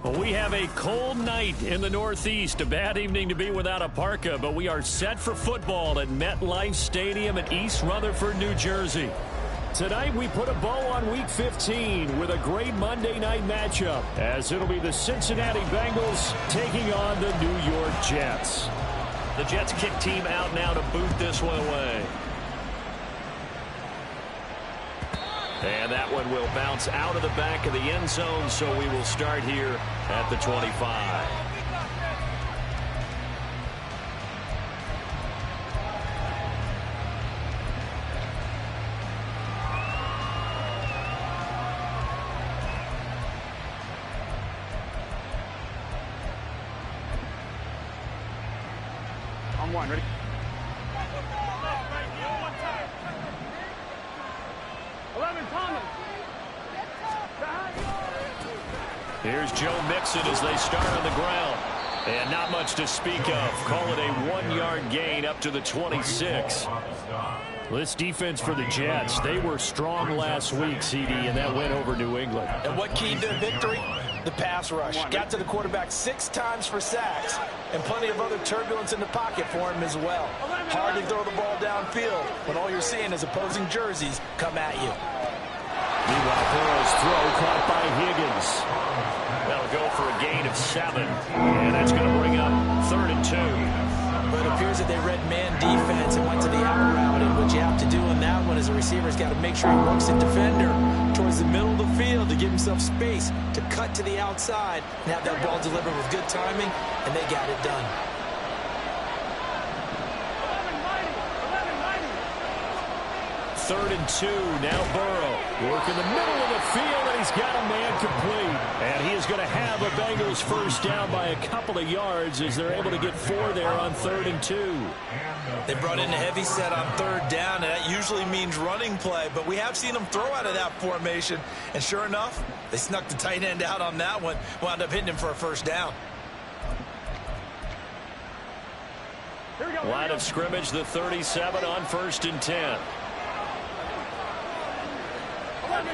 We have a cold night in the Northeast. A bad evening to be without a parka, but we are set for football at MetLife Stadium in East Rutherford, New Jersey. Tonight we put a bow on Week 15 with a great Monday night matchup, as it'll be the Cincinnati Bengals taking on the New York Jets. The Jets kick team out now to boot this one away. And that one will bounce out of the back of the end zone, so we will start here at the 25. On one, ready? Here's Joe Mixon as they start on the ground. And not much to speak of. Call it a 1-yard gain up to the 26. This defense for the Jets, they were strong last week, CD, and that went over New England. And what keyed their victory? The pass rush. Got to the quarterback 6 times for sacks, and plenty of other turbulence in the pocket for him as well. Hard to throw the ball downfield when all you're seeing is opposing jerseys come at you. Meanwhile, Burrow's throw caught by Higgins. That'll go for a gain of 7, and that's going to bring up 3rd and 2. But it appears that they read man defense and went to the out route, and what you have to do in that one is a receiver's got to make sure he works the defender towards the middle of the field to give himself space to cut to the outside and have that ball delivered with good timing, and they got it done. Third and 2, now Burrow. Work in the middle of the field, and he's got a man complete. And he is going to have a Bengals first down by a couple of yards as they're able to get 4 there on 3rd and 2. They brought in a heavy set on 3rd down, and that usually means running play. But we have seen them throw out of that formation. And sure enough, they snuck the tight end out on that one. Wound up hitting him for a first down. Line of scrimmage, the 37 on 1st and 10. 11.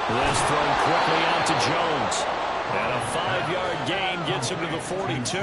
This thrown quickly out to Jones. And a 5-yard gain gets him to the 42.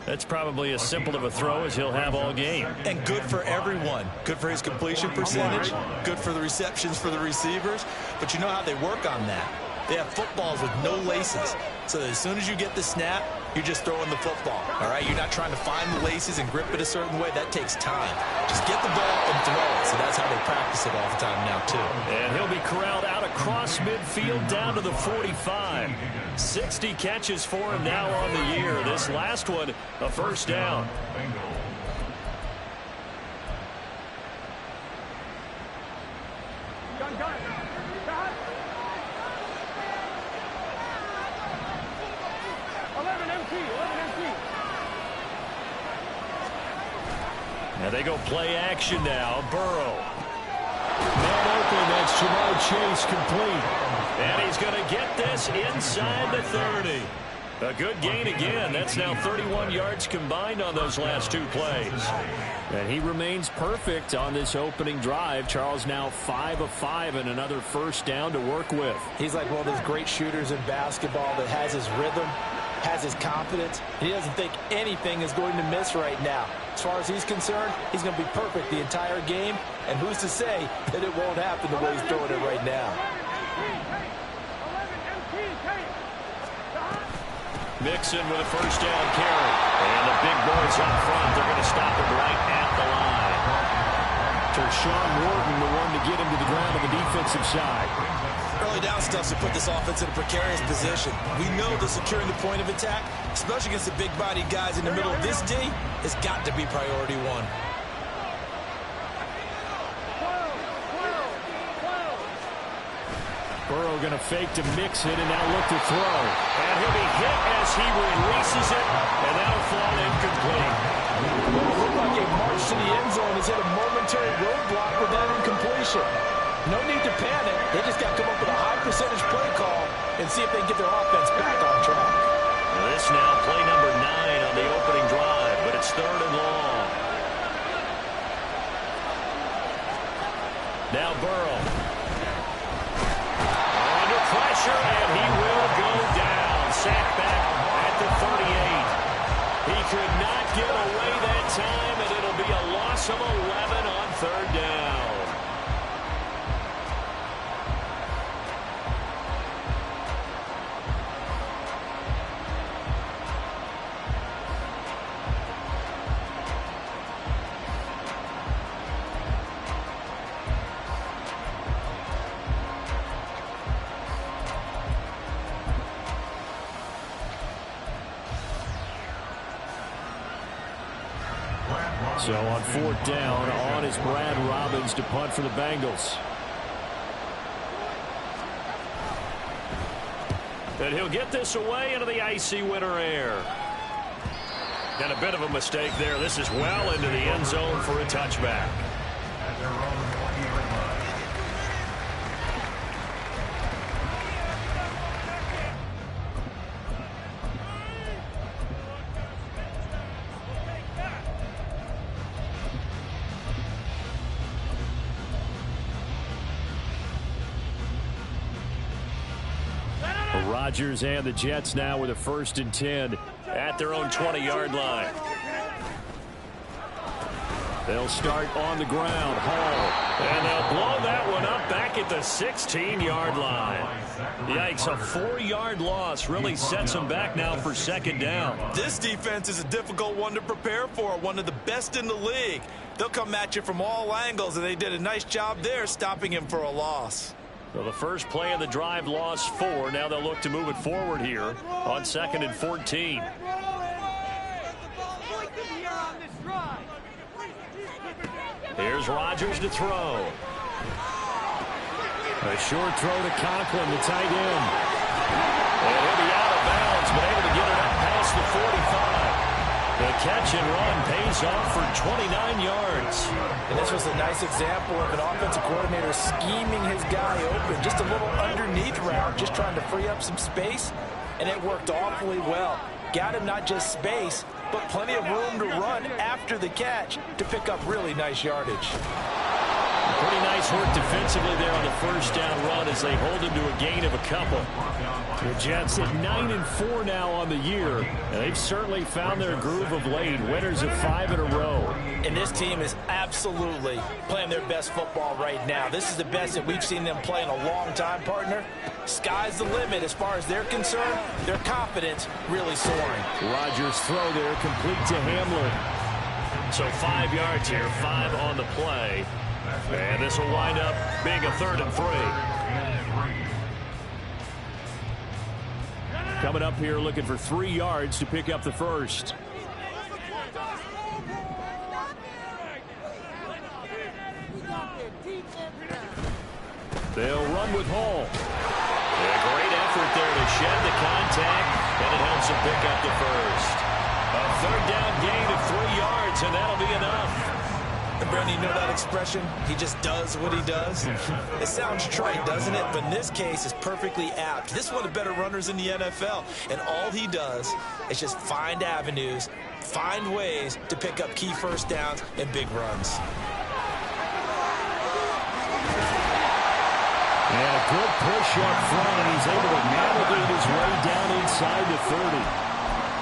That's probably as simple of a throw as he'll have all game. And good for everyone. Good for his completion percentage. Good for the receptions for the receivers. But you know how they work on that. They have footballs with no laces. So that as soon as you get the snap, you're just throwing the football. All right? You're not trying to find the laces and grip it a certain way. That takes time. Just get the ball and throw it. So that's how they practice it all the time now, too. And he'll be corralled out across midfield down to the 45. 60 catches for him now on the year. This last one, a first down. And they go play action now. Burrow. Man open, that's Jamar Chase complete. And he's going to get this inside the 30. A good gain again. That's now 31 yards combined on those last 2 plays. And he remains perfect on this opening drive. Charles now 5 of 5 and another first down to work with. He's like one of those great shooters in basketball that has his rhythm, has his confidence. He doesn't think anything is going to miss right now. As far as he's concerned, he's going to be perfect the entire game. And who's to say that it won't happen the way he's throwing it right now? Mixon with a first down carry. And the big boys up front, they're going to stop him right at the line. Tershawn Wharton, the one to get him to the ground on the defensive side. Early down stuff to put this offense in a precarious position. We know that securing the point of attack, especially against the big-bodied guys in the middle of this D, has got to be priority 1. Burrow going to fake to Mixon and now look to throw. And he'll be hit as he releases it, and that'll fall incomplete. Well, it looked like a march to the end zone has hit a momentary roadblock with that incompletion. No need to panic. They just got to come up with a high percentage play call and see if they can get their offense back on track. This now play number 9 on the opening drive, but it's 3rd and long. Now Burrow. Under pressure, and he will go down. Sacked back at the 38. He could not get away that time, and it'll be a loss of 11 on third down. So on fourth down, on is Brad Robbins to punt for the Bengals. And he'll get this away into the icy winter air. And a bit of a mistake there. This is well into the end zone for a touchback. Rodgers and the Jets now with a 1st and 10 at their own 20-yard line. They'll start on the ground. Hall. And they'll blow that one up back at the 16-yard line. Yikes, a 4-yard loss really sets them back now for 2nd down. This defense is a difficult one to prepare for, one of the best in the league. They'll come at you from all angles, and they did a nice job there stopping him for a loss. So the first play of the drive lost 4. Now they'll look to move it forward here on 2nd and 14. Here's Rodgers to throw. A short throw to Conklin, the tight end. And he'll be out of bounds, but able to get it up past the 45. The catch and run pays off for 29 yards. And this was a nice example of an offensive coordinator scheming his guy open. Just a little underneath route, just trying to free up some space, and it worked awfully well. Got him not just space, but plenty of room to run after the catch to pick up really nice yardage. Pretty nice work defensively there on the 1st down run as they hold him to a gain of a couple. The Jets at 9-4 now on the year, and they've certainly found their groove of late. Winners of 5 in a row. And this team is absolutely playing their best football right now. This is the best that we've seen them play in a long time, partner. Sky's the limit as far as they're concerned. Their confidence really soaring. Rodgers' throw there complete to Hamlin. So 5 yards here, 5 on the play. And this will wind up being a 3rd and 3. Coming up here looking for 3 yards to pick up the first. They'll run with Hall. A great effort there to shed the contact, and it helps him pick up the first. A 3rd down gain of 3 yards, and that'll be enough. And Brandon, you know that expression? He just does what he does. It sounds trite, doesn't it? But in this case, it's perfectly apt. This is one of the better runners in the NFL. And all he does is just find avenues, find ways to pick up key 1st downs and big runs. Yeah, good push up front, and he's able to navigate his way down inside the 30.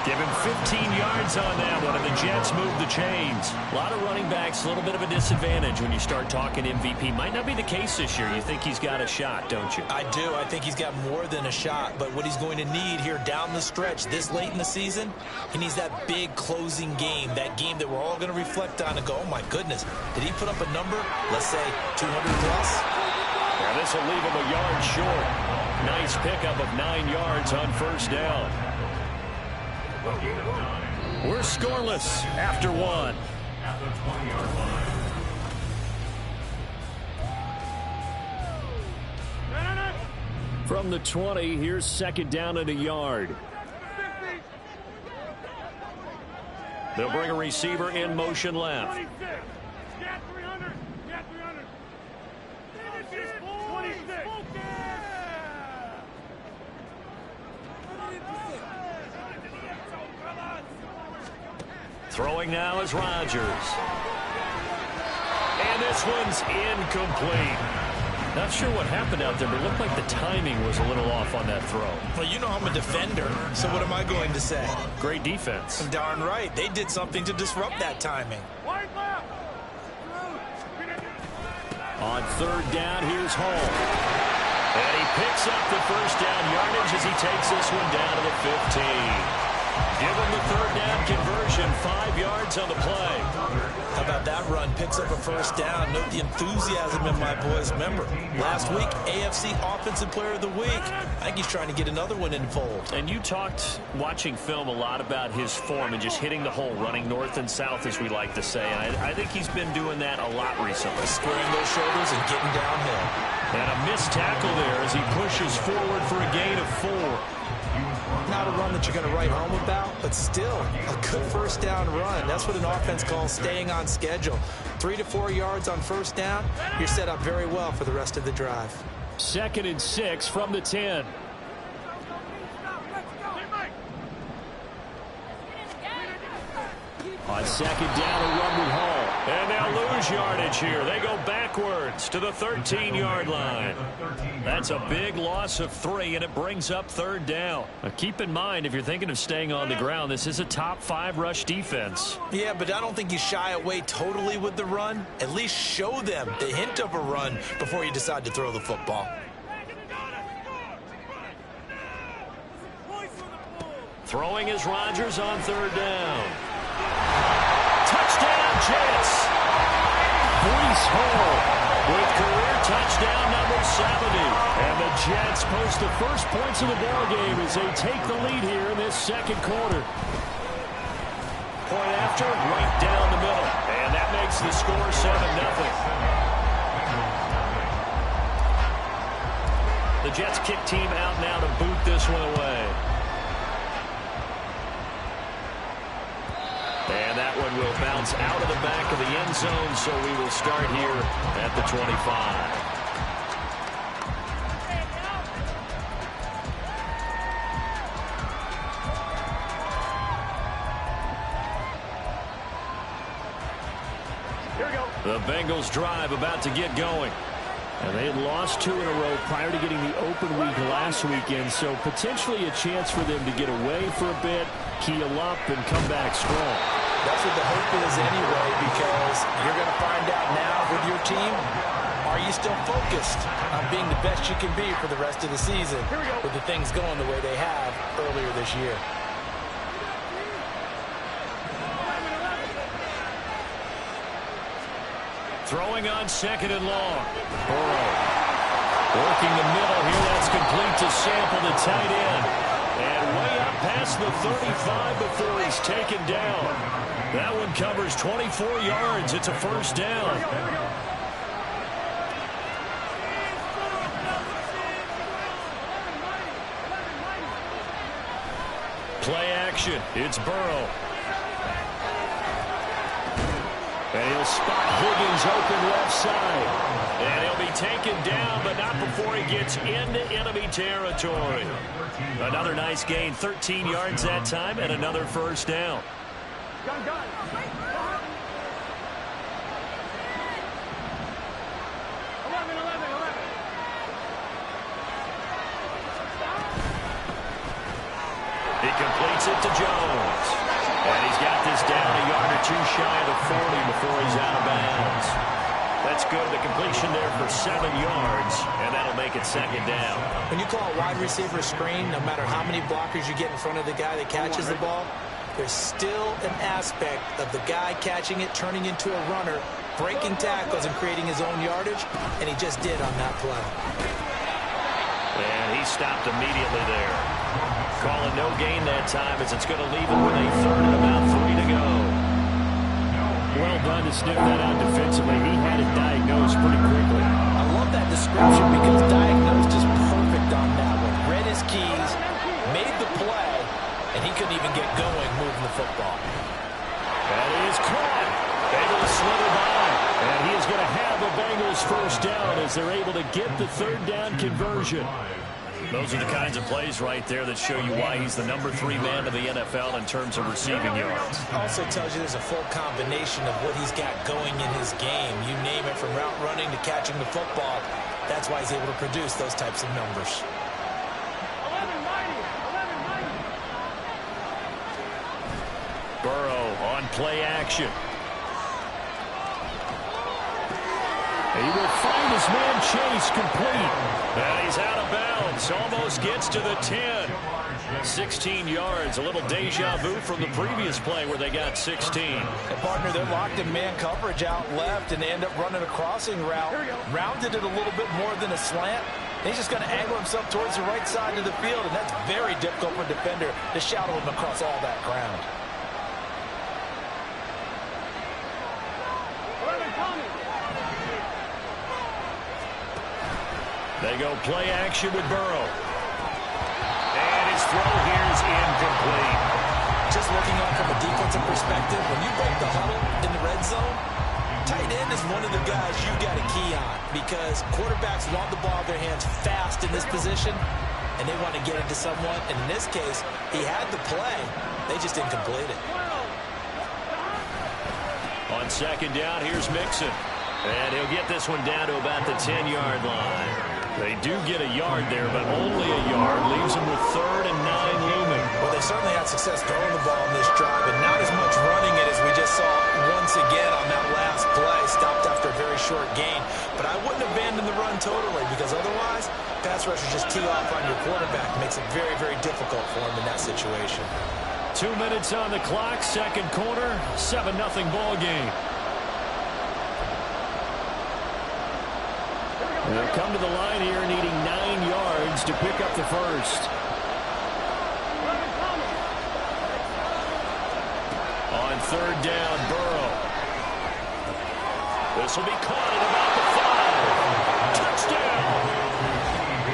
Give him 15 yards on that one, and the Jets move the chains. A lot of running backs, a little bit of a disadvantage when you start talking MVP. Might not be the case this year. You think he's got a shot, don't you? I do. I think he's got more than a shot. But what he's going to need here down the stretch this late in the season, he needs that big closing game, that game that we're all going to reflect on and go, oh, my goodness, did he put up a number, let's say 200 plus? Yeah, this will leave him a yard short. Nice pickup of 9 yards on 1st down. We're scoreless after 1. From the 20, here's 2nd down and a yard. They'll bring a receiver in motion left. Throwing now is Rodgers. And this this one's incomplete. Not sure what happened out there, but it looked like the timing was a little off on that throw. Well, you know I'm a defender, so what am I going to say? Great defense. Darn right. They did something to disrupt that timing. On third down, here's Hall. And he picks up the first down yardage as he takes this one down to the 15. Give him the third down conversion, 5 yards on the play. How about that run? Picks up a first down. Note the enthusiasm in my boys' member. Last week, AFC Offensive Player of the Week. I think he's trying to get another one in the fold. And you talked, watching film, a lot about his form and just hitting the hole, running north and south, as we like to say. And I think he's been doing that a lot recently. Squaring those shoulders and getting downhill. And a missed tackle there as he pushes forward for a gain of 4. Not a run that you're going to write home about, but still a good first down run. That's what an offense calls staying on schedule. 3 to 4 yards on first down, you're set up very well for the rest of the drive. 2nd and 6 from the 10. On second down, a run with Hall. And they'll lose yardage here. They go backwards to the 13-yard line. That's a big loss of 3, and it brings up third down. Now, keep in mind, if you're thinking of staying on the ground, this is a top 5 rush defense. Yeah, but I don't think you shy away totally with the run. At least show them the hint of a run before you decide to throw the football. Throwing is Rodgers on third down. Touchdown, Jets. Breece Hall with career touchdown number 70. And the Jets post the first points of the ball game as they take the lead here in this second quarter. Point after, right down the middle. And that makes the score 7-0. The Jets kick team out now to boot this one away. And that one will bounce out of the back of the end zone, so we will start here at the 25. Here we go. The Bengals drive about to get going. And they had lost 2 in a row prior to getting the open week last weekend, so potentially a chance for them to get away for a bit, keel up, and come back strong. That's what the hope is anyway, because you're going to find out now with your team, are you still focused on being the best you can be for the rest of the season with the things going the way they have earlier this year? Throwing on second and long. Burrow working the middle here. That's complete to Sample, the tight end. And way up past the 35 before he's taken down. That one covers 24 yards. It's a first down. Play action. It's Burrow. And he'll spot Higgins open left side. And he'll be taken down, but not before he gets into enemy territory. Another nice gain, 13 yards that time, and another first down. He completes it to Jones. And he's got this down a yard or 2 shy of the 40 before he's out of bounds. That's good. The completion there for 7 yards, and that'll make it second down. When you call a wide receiver screen, no matter how many blockers you get in front of the guy that catches the ball, there's still an aspect of the guy catching it, turning into a runner, breaking tackles and creating his own yardage, and he just did on that play. And he stopped immediately there. Calling no gain that time as it's going to leave him with a third and about 3 to go. Well done to sniff that out defensively. He had it diagnosed pretty quickly. I love that description because diagnosed is perfect on that one. Read his keys, made the play, and he couldn't even get going moving the football. That is caught. Able to slither by. And he is going to have the Bengals first down as they're able to get the third down conversion. Those are the kinds of plays right there that show you why he's the #3 man in the NFL in terms of receiving yards. Also tells you there's a full combination of what he's got going in his game. You name it, from route running to catching the football. That's why he's able to produce those types of numbers. Burrow on play action. He will find his man Chase complete. And he's out of bounds. Almost gets to the 10. 16 yards. A little deja vu from the previous play where they got 16. And partner, they're locked in man coverage out left, and they end up running a crossing route. Rounded it a little bit more than a slant. And he's just going to angle himself towards the right side of the field, and that's very difficult for a defender to shadow him across all that ground. They go play action with Burrow. And his throw here is incomplete. Just looking on from a defensive perspective, when you break the huddle in the red zone, tight end is one of the guys you've got to key on, because quarterbacks want the ball in their hands fast in this position, and they want to get it to someone. And in this case, he had the play. They just didn't complete it. On second down, here's Mixon. And he'll get this one down to about the 10-yard line. They do get a yard there, but only a yard. Leaves them with 3rd and 9 looming. Well, they certainly had success throwing the ball in this drive, and not as much running it as we just saw once again on that last play. Stopped after a very short gain. But I wouldn't abandon the run totally, because otherwise, pass rushers just tee off on your quarterback. Makes it very, very difficult for him in that situation. 2 minutes on the clock, second quarter, 7-0 ball game. They'll come to the line here needing 9 yards to pick up the first. On third down, Burrow. This will be caught at about the 5. Touchdown!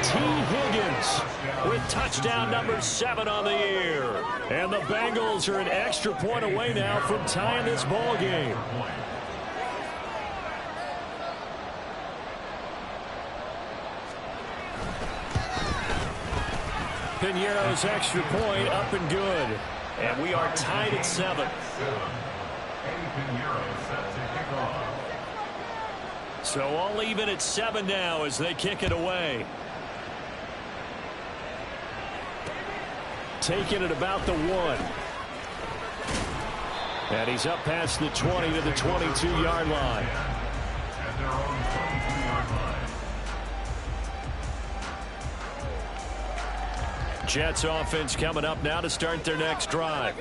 T. Higgins with touchdown number 7 on the year. And the Bengals are an extra point away now from tying this ball game. Piñeiro's extra point up and good. And we are tied at 7. So all even at 7 now as they kick it away. Taking it about the 1. And he's up past the 20 to the 22-yard line. Jets offense coming up now to start their next drive.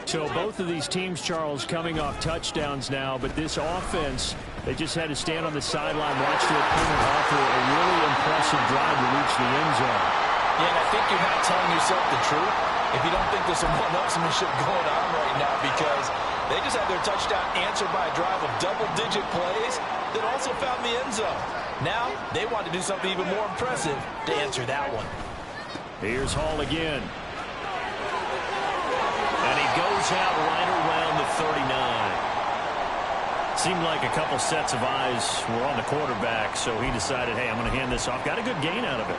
So both of these teams, Charles, coming off touchdowns now, but this offense, they just had to stand on the sideline, watch their opponent offer a really impressive drive to reach the end zone. Yeah, and I think you're not telling yourself the truth if you don't think there's some one-upsmanship going on right now, because they just had their touchdown answered by a drive of double-digit plays that also found the end zone. Now they want to do something even more impressive to answer that one. Here's Hall again. And he goes out right around the 39. Seemed like a couple sets of eyes were on the quarterback, so he decided, hey, I'm going to hand this off. Got a good gain out of it.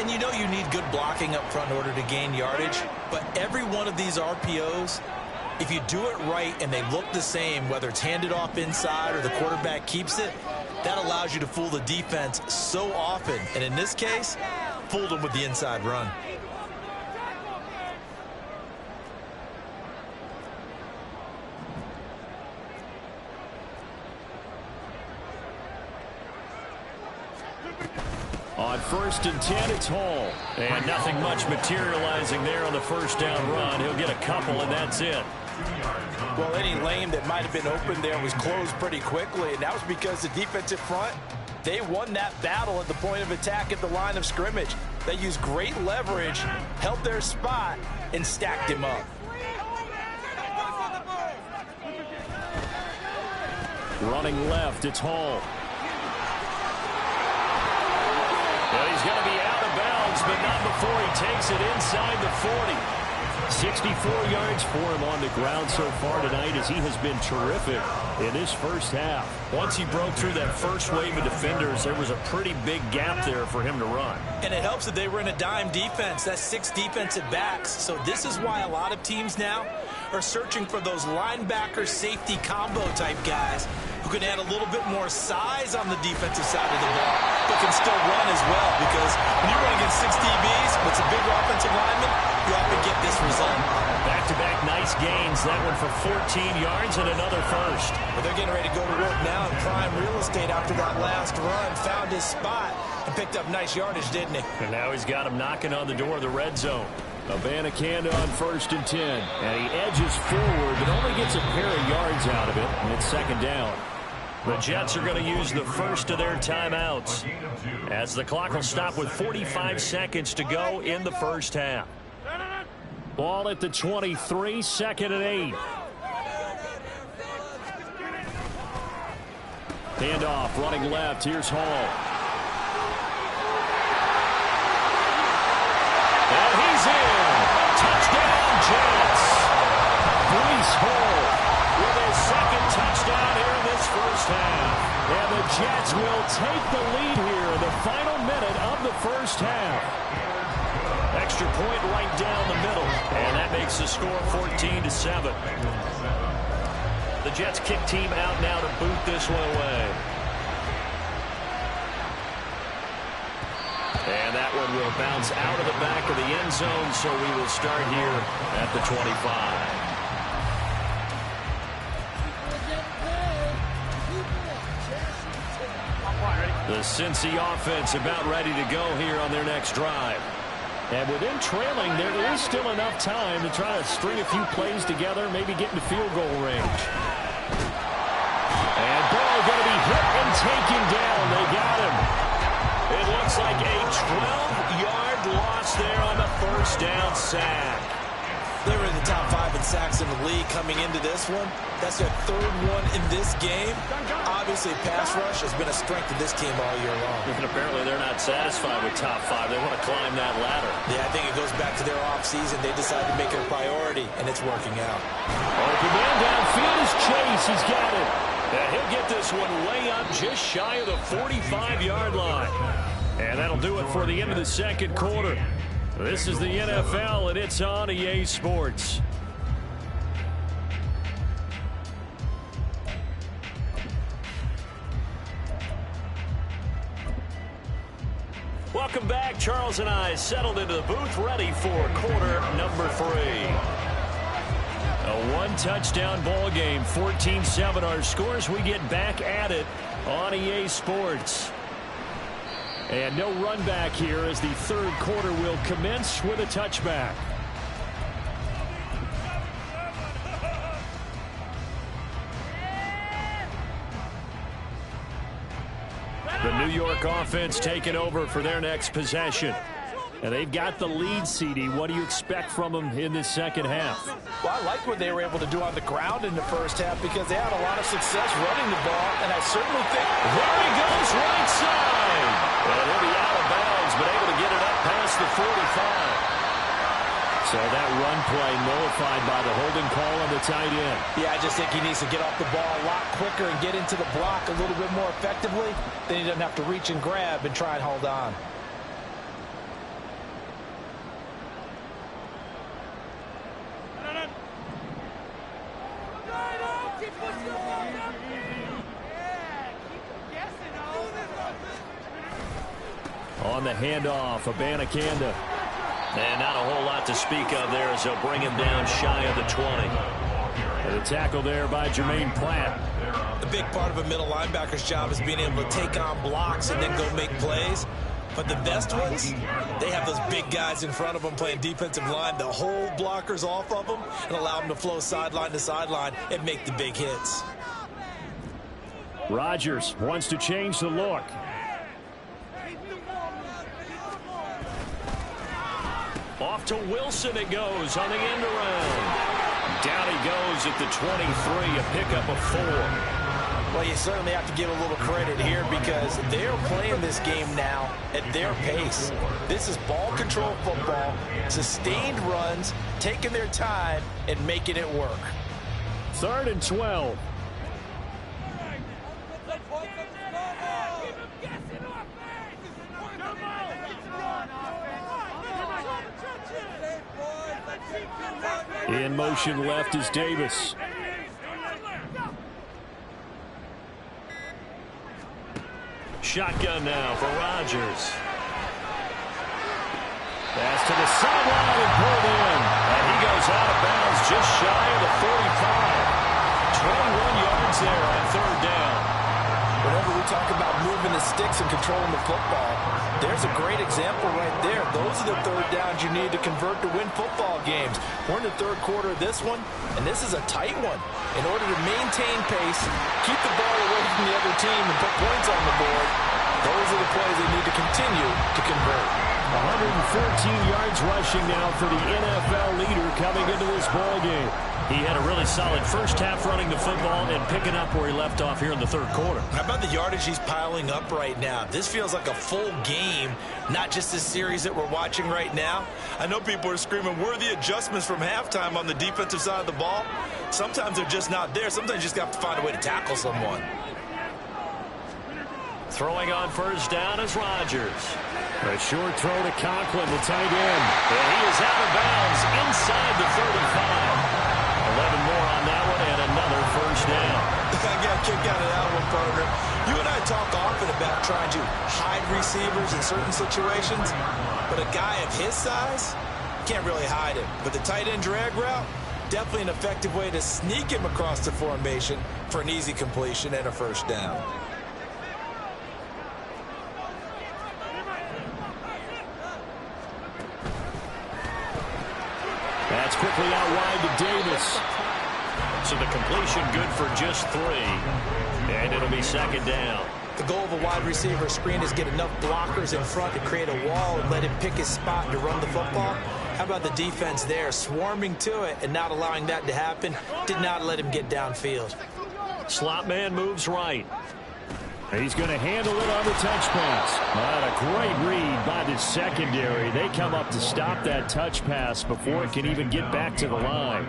And you know you need good blocking up front in order to gain yardage, but every one of these RPOs, if you do it right and they look the same, whether it's handed off inside or the quarterback keeps it, that allows you to fool the defense so often. And in this case, fooled them with the inside run. On 1st and 10, it's Hall. And nothing much materializing there on the first down run. He'll get a couple, and that's it. Well, any lane that might have been open there was closed pretty quickly, and that was because the defensive front, they won that battle at the point of attack at the line of scrimmage. They used great leverage, held their spot, and stacked him up. Running left, it's Hall. Well, he's going to be out of bounds, but not before he takes it inside the 40. 64 yards for him on the ground so far tonight as he has been terrific in this first half. Once he broke through that first wave of defenders, there was a pretty big gap there for him to run. And it helps that they were in a dime defense. That's 6 defensive backs. So this is why a lot of teams now are searching for those linebacker safety combo type guys who can add a little bit more size on the defensive side of the ball, but can still run as well, because when you run against 6 DBs with some bigger offensive linemen, you often get this result. Back-to-back nice gains. That one for 14 yards and another first. But they're getting ready to go to work now in prime real estate after that last run. Found his spot and picked up nice yardage, didn't he? And now he's got him knocking on the door of the red zone. Abanikanda on 1st and 10. And he edges forward, but only gets a pair of yards out of it. And it's 2nd down. The Jets are going to use the first of their timeouts, as the clock will stop with 45 seconds to go in the first half. Ball at the 23, 2nd and 8. Handoff, running left. Here's Hall. And he's in. Touchdown, Jets. Breece Hall with his 2nd touchdown here in this first half. And the Jets will take the lead here in the final minute of the first half. Extra point right down the middle, and that makes the score 14-7. The Jets kick team out now to boot this one away. And that one will bounce out of the back of the end zone, so we will start here at the 25. The Cincy offense about ready to go here on their next drive. And with them trailing, there is still enough time to try to string a few plays together, maybe get into field goal range. And ball going to be hit and taken down. They got him. It looks like a 12-yard loss there on the first down sack. They were in the top 5 in sacks in the league coming into this one. That's their 3rd one in this game. Obviously, pass rush has been a strength of this team all year long. And apparently they're not satisfied with top 5. They want to climb that ladder. Yeah, I think it goes back to their offseason. They decided to make it a priority, and it's working out. Open man downfield is Chase. He's got it. And he'll get this one way up just shy of the 45-yard line. And that'll do it for the end of the 2nd quarter. This is the NFL, and it's on EA Sports. Welcome back. Charles and I settled into the booth, ready for quarter number 3. A one-touchdown ball game, 14-7 our scores. We get back at it on EA Sports. And no run back here as the 3rd quarter will commence with a touchback. The New York offense taking over for their next possession. And they've got the lead, CD. What do you expect from them in this 2nd half? Well, I like what they were able to do on the ground in the first half because they had a lot of success running the ball, and I certainly think... There he goes, right side! And he'll be out of bounds, but able to get it up past the 45. So that run play nullified by the holding call on the tight end. Yeah, I just think he needs to get off the ball a lot quicker and get into the block a little bit more effectively. Then he doesn't have to reach and grab and try and hold on. On the handoff, Abanikanda. And not a whole lot to speak of there as they'll bring him down shy of the 20. And a tackle there by Jermaine Pratt. The big part of a middle linebacker's job is being able to take on blocks and then go make plays. But the best ones, they have those big guys in front of them playing defensive line to hold blockers off of them and allow them to flow sideline to sideline and make the big hits. Rodgers wants to change the look. Off to Wilson it goes on the end around. Down he goes at the 23, a pickup of 4. Well, you certainly have to give a little credit here because they're playing this game now at their pace. This is ball control football, sustained runs, taking their time and making it work. 3rd and 12. In motion left is Davis. Shotgun now for Rodgers. Pass to the sideline and pulled in. And he goes out of bounds just shy of the 45. 21 yards there on 3rd down. Whenever we talk about moving the sticks and controlling the football, there's a great example right there. Those are the 3rd downs you need to convert to win football games. We're in the 3rd quarter of this one, and this is a tight one. In order to maintain pace, keep the ball away from the other team, and put points on the board, those are the plays they need to continue to convert. 114 yards rushing now for the NFL leader coming into this ball game. He had a really solid first half running the football and picking up where he left off here in the 3rd quarter. How about the yardage he's piling up right now? This feels like a full game, not just this series that we're watching right now. I know people are screaming, worthy adjustments from halftime on the defensive side of the ball. Sometimes they're just not there. Sometimes you just got to find a way to tackle someone. Throwing on 1st down is Rodgers. A short throw to Conklin, the tight end. And he is out of bounds inside the 35. 11 more on that one and another 1st down. I got a kick out of that one, partner. You and I talk often about trying to hide receivers in certain situations, but a guy of his size can't really hide him. But the tight end drag route, definitely an effective way to sneak him across the formation for an easy completion and a 1st down. That's quickly out wide to Davis. So the completion good for just 3. And it'll be 2nd down. The goal of a wide receiver screen is get enough blockers in front to create a wall and let him pick his spot to run the football. How about the defense there, swarming to it and not allowing that to happen? Did not let him get downfield. Slot man moves right. He's going to handle it on the touch pass. Not a great read by the secondary. They come up to stop that touch pass before it can even get back to the line.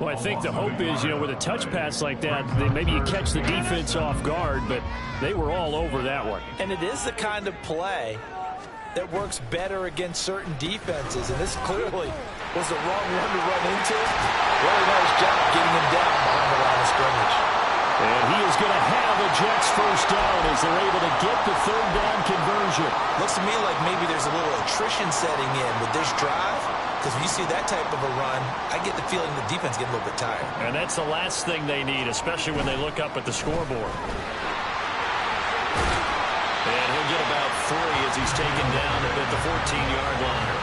Well, I think the hope is, with a touch pass like that, maybe you catch the defense off guard, but they were all over that one. And it is the kind of play that works better against certain defenses, and this clearly was the wrong one to run into. Really nice job getting him down behind the line of scrimmage. And he is going to have a Jets 1st down as they're able to get the 3rd down conversion. Looks to me like maybe there's a little attrition setting in with this drive, because when you see that type of a run, I get the feeling the defense getting a little bit tired. And that's the last thing they need, especially when they look up at the scoreboard. And he'll get about 3 as he's taken down at the 14-yard line.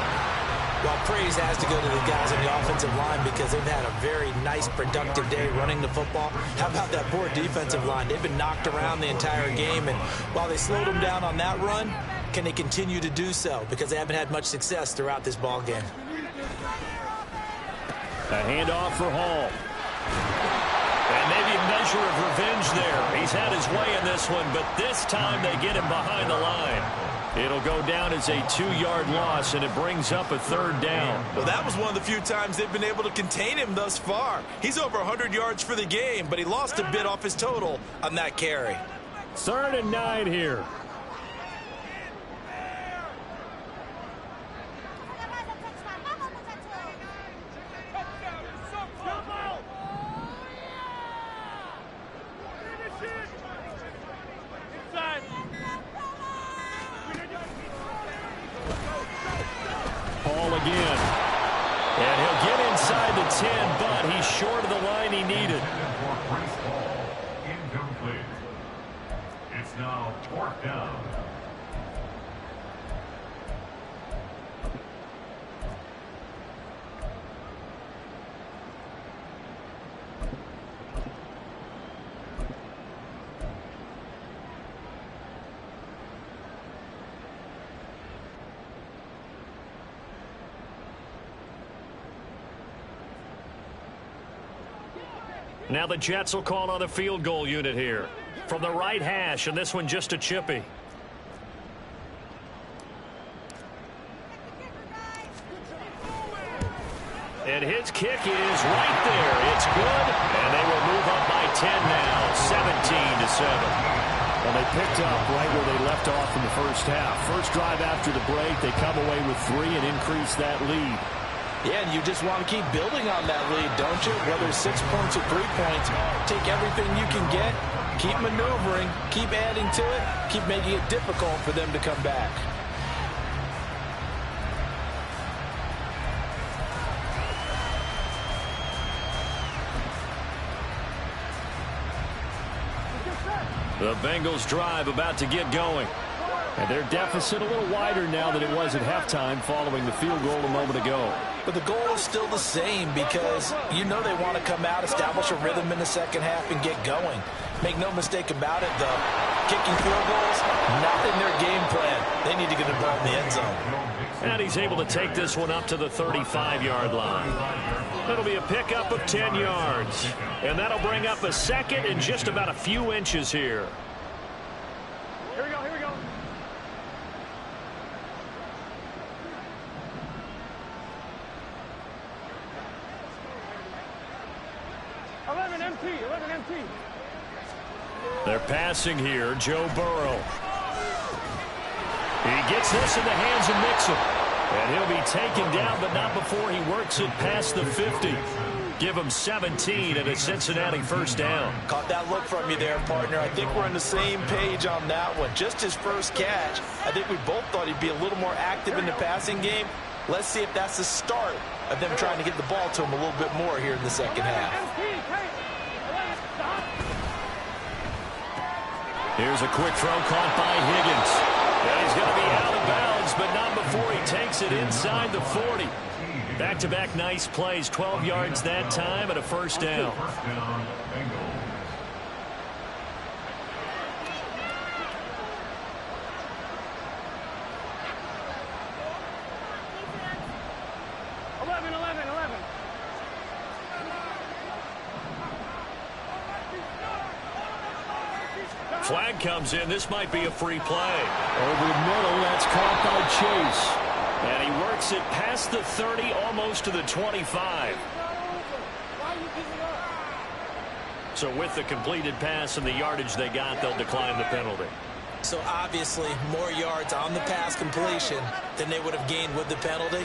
Well, praise has to go to the guys on the offensive line because they've had a very nice, productive day running the football. How about that poor defensive line? They've been knocked around the entire game, and while they slowed them down on that run, can they continue to do so? Because they haven't had much success throughout this ball game. A handoff for Hall. And maybe a measure of revenge there. He's had his way in this one, but this time they get him behind the line. It'll go down as a 2-yard loss, and it brings up a 3rd down. Well, that was one of the few times they've been able to contain him thus far. He's over 100 yards for the game, but he lost a bit off his total on that carry. 3rd and 9 here. Again. And he'll get inside the 10, but he's short of the line he needed. Incomplete. It's now 4th down. Now the Jets will call on the field goal unit here. From the right hash, and this one just a chippy. And his kick is right there. It's good, and they will move up by 10 now, 17-7. Well, they picked up right where they left off in the first half. First drive after the break, they come away with 3 and increase that lead. Yeah, and you just want to keep building on that lead, don't you? Whether it's 6 points or 3 points, take everything you can get, keep maneuvering, keep adding to it, keep making it difficult for them to come back. The Bengals drive about to get going. And their deficit a little wider now than it was at halftime following the field goal a moment ago. But the goal is still the same because you know they want to come out, establish a rhythm in the second half, and get going. Make no mistake about it, though. Kicking field goals, not in their game plan. They need to get the ball in the end zone. And he's able to take this one up to the 35-yard line. That'll be a pickup of 10 yards. And that'll bring up a second and just about a few inches here. Here we go, here we go. They're passing here, Joe Burrow. He gets this in the hands of Mixon. And he'll be taken down, but not before he works it past the 50. Give him 17 and a Cincinnati first down. Caught that look from you there, partner. I think we're on the same page on that one. Just his first catch. I think we both thought he'd be a little more active in the passing game. Let's see if that's the start of them trying to get the ball to him a little bit more here in the second half. Here's a quick throw caught by Higgins. And he's going to be out of bounds, but not before he takes it inside the 40. Back-to-back nice plays, 12 yards that time and a first down. First down, Bengals. Flag comes in. This might be a free play. Over the middle, that's caught by Chase. And he works it past the 30, almost to the 25. So with the completed pass and the yardage they got, they'll decline the penalty. So obviously more yards on the pass completion than they would have gained with the penalty.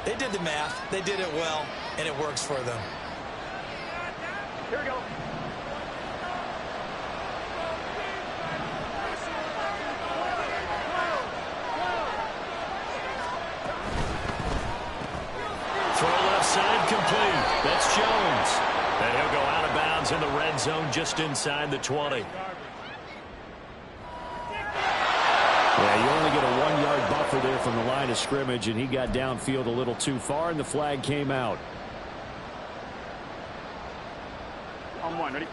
They did the math. They did it well, and it works for them. Here we go. Throw left side complete. That's Jones. And he'll go out of bounds in the red zone just inside the 20. Yeah, you only get a 1-yard buffer there from the line of scrimmage, and he got downfield a little too far, and the flag came out. On one, ready?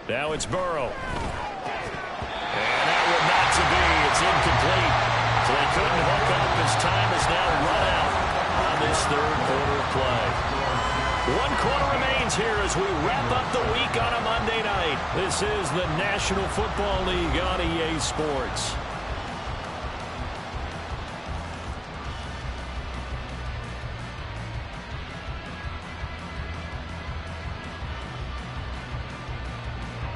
Now it's Burrow. And that would not to be. It's incomplete. So they couldn't hook up. His time is now run out on this third quarter of play. 1 quarter remains here as we wrap up the week on a Monday night. This is the National Football League on EA Sports.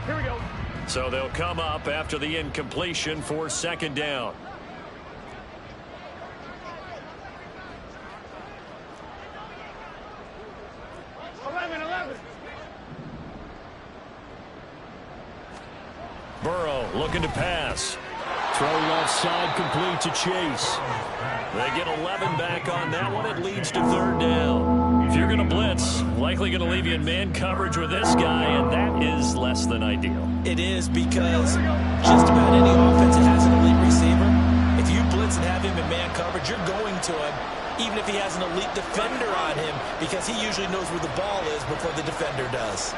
Here we go. So they'll come up after the incompletion for second down. Burrow looking to pass. Throw left side complete to Chase. They get 11 back on that one. It leads to third down. If you're going to blitz, likely going to leave you in man coverage with this guy, and that is less than ideal. It is because just about any offense that has an elite receiver, if you blitz and have him in man coverage, you're going to him, even if he has an elite defender on him, because he usually knows where the ball is before the defender does.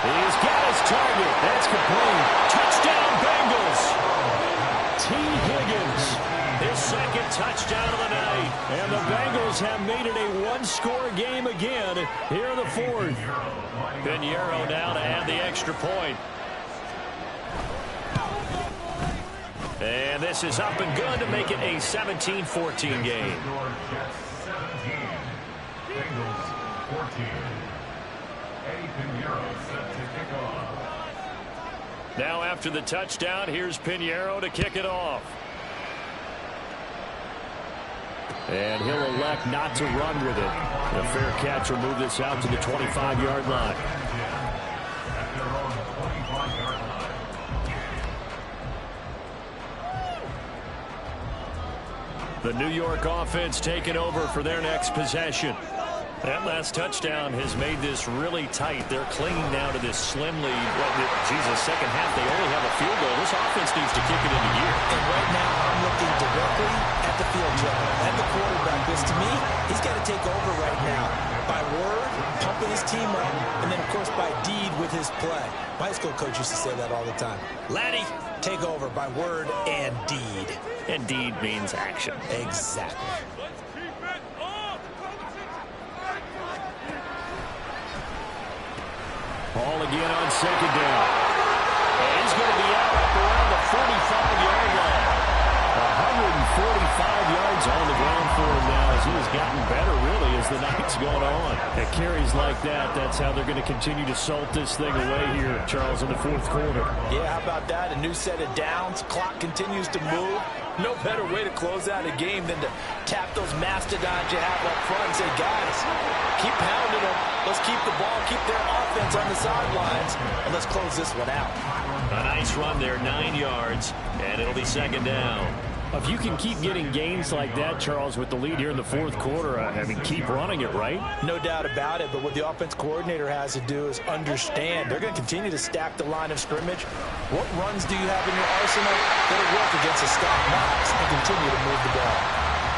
He's got his target. That's complete. Touchdown, Bengals. Higgins, his second touchdown of the night. And the Bengals have made it a one-score game again here in the fourth. Pinheiro now to add the extra point. And this is up and good to make it a 17-14 game. Bengals 14. Eddie Pinheiro set to kick off. Now after the touchdown, here's Pinheiro to kick it off. And he'll elect not to run with it. A fair catch will move this out to the 25-yard line. At their own 25-yard line. The New York offense taking over for their next possession. That last touchdown has made this really tight. They're clinging now to this slim lead. Second half, they only have a field goal. This offense needs to kick it into gear. And right now, I'm looking directly at the field general, at the quarterback. Because to me, he's got to take over right now. By word, pumping his team up, and then, of course, by deed with his play. My high school coach used to say that all the time. Laddie, take over by word and deed. And deed means action. Exactly. Ball again on second down. And he's going to be out up around the 45-yard line. 145 yards on the ground for him now as he has gotten better, really, as the night's gone on. At carries like that, that's how they're going to continue to salt this thing away here, Charles, in the fourth quarter. Yeah, how about that? A new set of downs. Clock continues to move. No better way to close out a game than to tap those mastodons you have up front and say, guys, keep pounding them. Let's keep the ball, keep their offense on the sidelines, and let's close this one out. A nice run there, 9 yards, and it'll be second down. If you can keep getting gains like that, Charles, with the lead here in the fourth quarter, I mean, keep running it, right? No doubt about it, but what the offense coordinator has to do is understand. They're going to continue to stack the line of scrimmage. What runs do you have in your arsenal that'll work against a stacked box and continue to move the ball?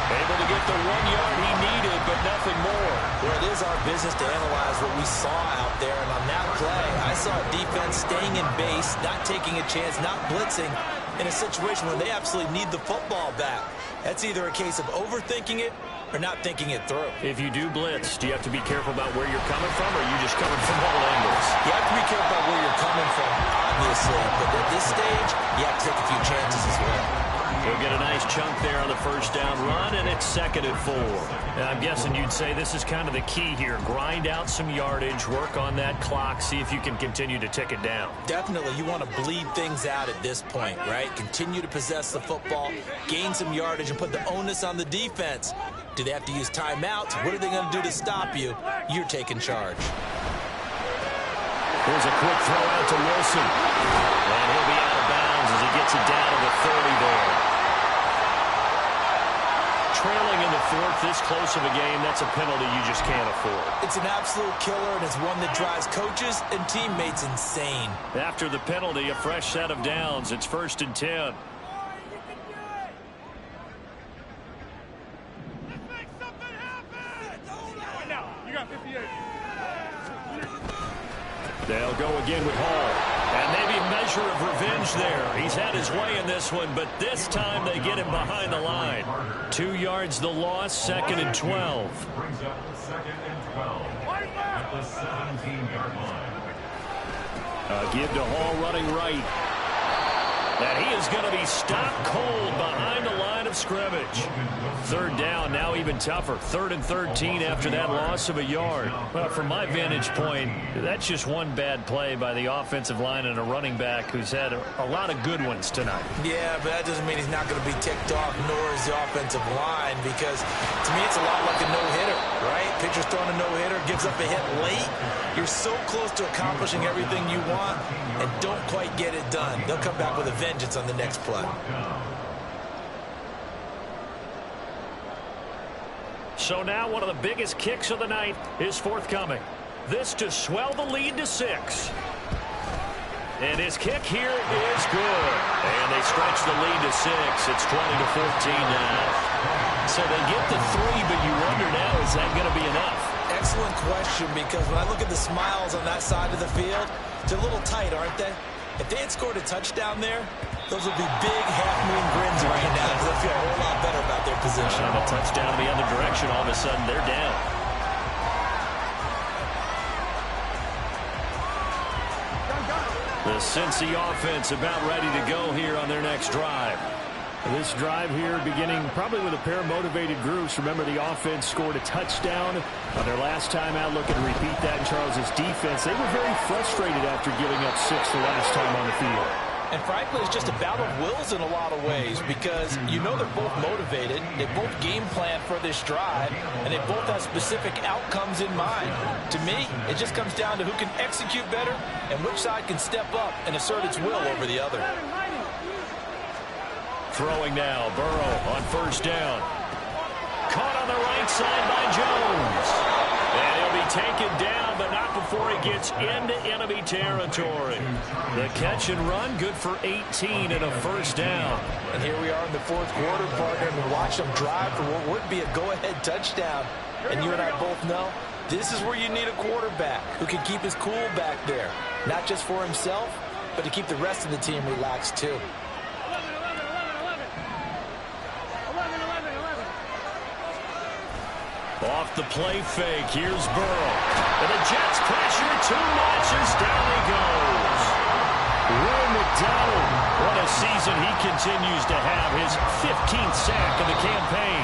Able to get the 1 yard he needed, but nothing more. Well, it is our business to analyze what we saw out there, and on that play, I saw a defense staying in base, not taking a chance, not blitzing, in a situation where they absolutely need the football back. That's either a case of overthinking it or not thinking it through. If you do blitz, do you have to be careful about where you're coming from, or are you just coming from all angles? You have to be careful about where you're coming from, obviously, but at this stage, you have to take a few chances as well. We'll get a nice chunk there on the first down run, and it's 2nd and 4. And I'm guessing you'd say this is kind of the key here. Grind out some yardage, work on that clock, see if you can continue to tick it down. Definitely, you want to bleed things out at this point, right? Continue to possess the football, gain some yardage, and put the onus on the defense. Do they have to use timeouts? What are they going to do to stop you? You're taking charge. Here's a quick throw out to Wilson. And he'll be out of bounds as he gets it down to the 30 there. Trailing in the fourth, this close of a game, that's a penalty you just can't afford. It's an absolute killer, and it's one that drives coaches and teammates insane. After the penalty, a fresh set of downs. It's 1st and 10. They'll go again with Hall. And maybe a measure of revenge there. He's had his way in this one, but this time they get him behind the line. 2 yards the loss, 2nd and 12. Brings up 2nd and 12 at the 17-yard line. Give to Hall running right. And he is going to be stopped cold behind the line of scrimmage. 3rd down, now even tougher. 3rd and 13 after that loss of a yard. Well, from my vantage point, that's just one bad play by the offensive line and a running back who's had a lot of good ones tonight. Yeah, but that doesn't mean he's not going to be ticked off, nor is the offensive line, because to me it's a lot like a no-hitter, right? Pitcher's throwing a no-hitter, gives up a hit late. You're so close to accomplishing everything you want and don't quite get it done. They'll come back with a vengeance on the next play. So now one of the biggest kicks of the night is forthcoming. This to swell the lead to 6. And his kick here is good. And they stretch the lead to 6. It's 20-14 now. So they get the 3, but you wonder now, is that going to be enough? Excellent question, because when I look at the smiles on that side of the field, they're a little tight, aren't they? If they had scored a touchdown there, those would be big half-moon grins right now because they feel a whole lot better about their position. And a touchdown the other direction, all of a sudden they're down. The Cincy offense about ready to go here on their next drive. This drive here beginning probably with a pair of motivated groups. Remember, the offense scored a touchdown on their last time out. Looking to repeat that in Charles's defense. They were very frustrated after giving up 6 the last time on the field. And frankly, it's just a battle of wills in a lot of ways because you know they're both motivated. They both game plan for this drive, and they both have specific outcomes in mind. To me, it just comes down to who can execute better and which side can step up and assert its will over the other. Throwing now, Burrow on first down. Caught on the right side by Jones. And he'll be taken down, but not before he gets into enemy territory. The catch and run, good for 18 and a first down. And here we are in the fourth quarter, partner, and we watch them drive for what would be a go-ahead touchdown. And you and I both know this is where you need a quarterback who can keep his cool back there. Not just for himself, but to keep the rest of the team relaxed too. Off the play fake, here's Burrow. And the Jets pressure too much as down he goes. Will McDonald, what a season he continues to have. His 15th sack of the campaign.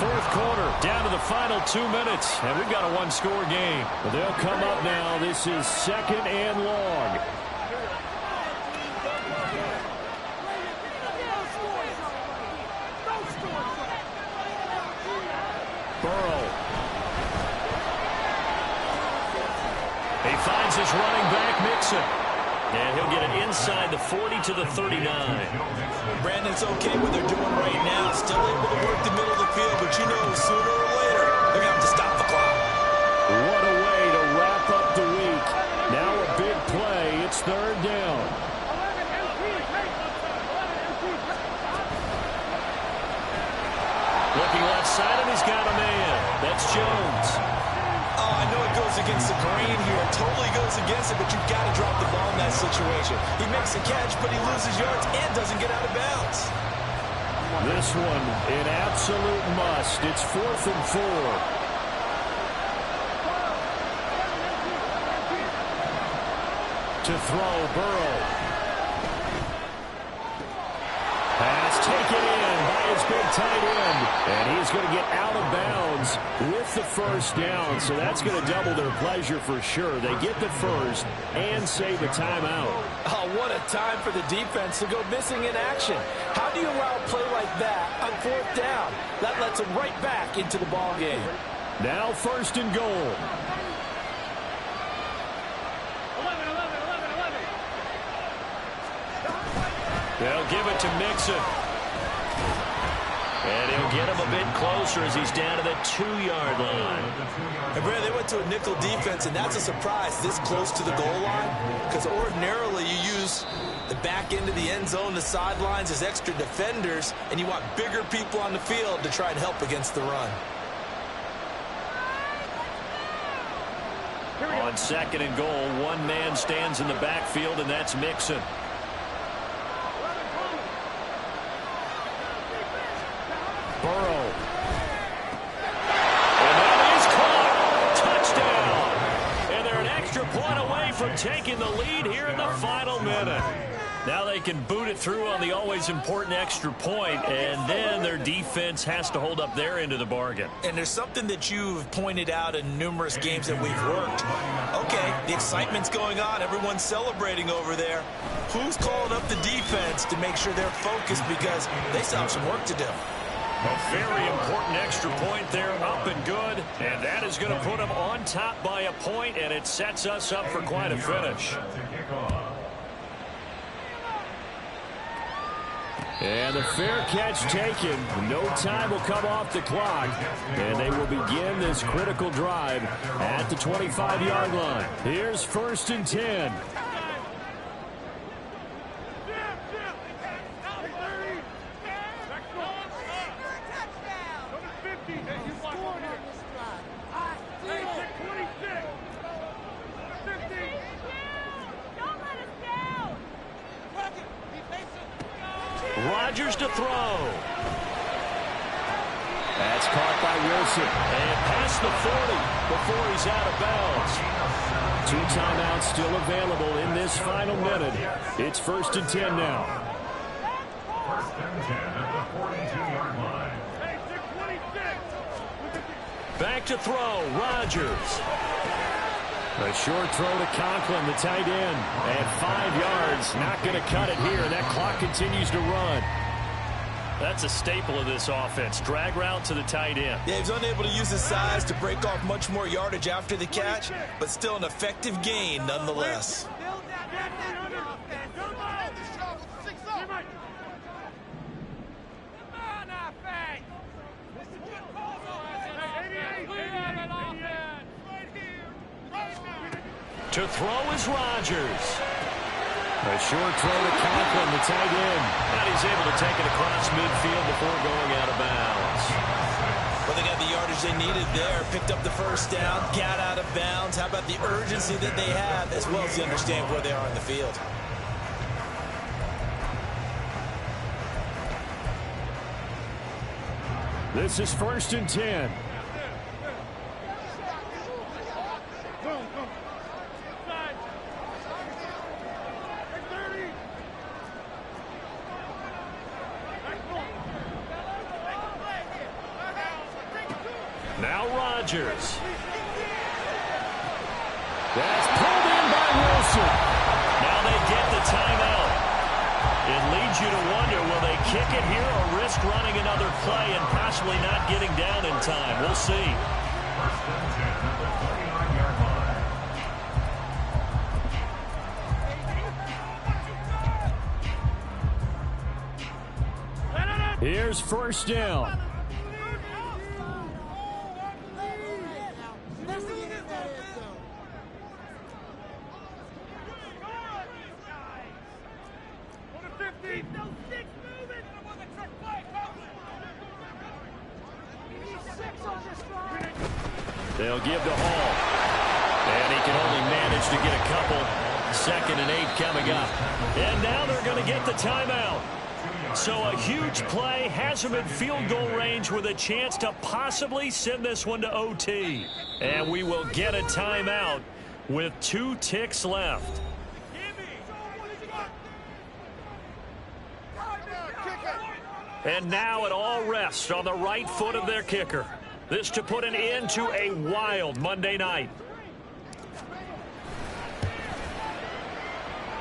Fourth quarter, down to the final 2 minutes, and we've got a one-score game. But they'll come up now. This is 2nd and long. Burrow. He finds his running back, Mixon. And he'll get it inside the 40 to the 39. Brandon, it's okay what they're doing right now. Still able to work the middle of the field, but you know sooner or later they're going to have to stop the clock. What a way to wrap up the week. Now a big play. It's 3rd down. Looking left side, and he's got a man. That's Jones. Oh, I know it goes against the grain here. It totally goes against it, but you've got to drop the ball in that situation. He makes a catch, but he loses yards and doesn't get out of bounds. This one, an absolute must. It's 4th and 4. To throw, Burrow. Pass taken in by his big tight end. And he's going to get out of bounds with the first down. So that's going to double their pleasure for sure. They get the first and save a timeout. Oh, what a time for the defense to go missing in action. How do you allow a play like that on 4th down? That lets them right back into the ball game. Now 1st and goal. They'll give it to Mixon. And he'll get him a bit closer as he's down to the 2-yard line. And Brad, they went to a nickel defense, and that's a surprise this close to the goal line. Because ordinarily you use the back end of the end zone, the sidelines as extra defenders, and you want bigger people on the field to try and help against the run. On 2nd and goal, one man stands in the backfield, and that's Mixon. Burrow. And that is caught. Touchdown. And they're an extra point away from taking the lead here in the final minute. Now they can boot it through on the always important extra point, and then their defense has to hold up their end of the bargain. And there's something that you've pointed out in numerous games that we've worked. Okay, the excitement's going on. Everyone's celebrating over there. Who's calling up the defense to make sure they're focused because they still have some work to do? A very important extra point there, up and good. And that is going to put them on top by a point, and it sets us up for quite a finish. And the fair catch taken. No time will come off the clock. And they will begin this critical drive at the 25-yard line. Here's 1st and 10. Rodgers to throw. That's caught by Wilson. And past the 40 before he's out of bounds. 2 timeouts still available in this final minute. It's 1st and 10 now. 1st and 10 at the 42-yard line. Back to throw, Rodgers. A short throw to Conklin, the tight end. At 5 yards, not going to cut it here. That clock continues to run. That's a staple of this offense. Drag route to the tight end. Yeah, he's unable to use his size to break off much more yardage after the catch, but still an effective gain nonetheless. To throw is Rodgers. A short throw to Conklin, the tight end. And he's able to take it across midfield before going out of bounds. Well, they got the yardage they needed there. Picked up the first down, got out of bounds. How about the urgency that they have, as well as the understand where they are in the field? This is 1st and 10. Now Rodgers. That's pulled in by Wilson. Now they get the timeout. It leads you to wonder, will they kick it here or risk running another play and possibly not getting down in time? We'll see. 1st and 10 at the 49-yard line. Here's 1st down. They'll give to Hall. And he can only manage to get a couple. 2nd and 8 coming up. And now they're going to get the timeout. So a huge play has him in field goal range with a chance to possibly send this one to OT. And we will get a timeout with 2 ticks left. And now it all rests on the right foot of their kicker. This to put an end to a wild Monday night.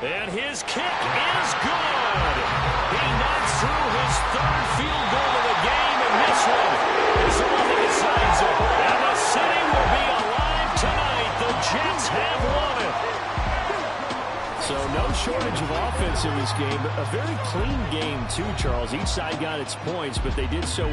And his kick is good. He knocks through his 3rd field goal of the game, and this one is the one that decides it. And the city will be alive tonight. The Jets have won it. So no shortage of offense in this game, but a very clean game too, Charles. Each side got its points, but they did so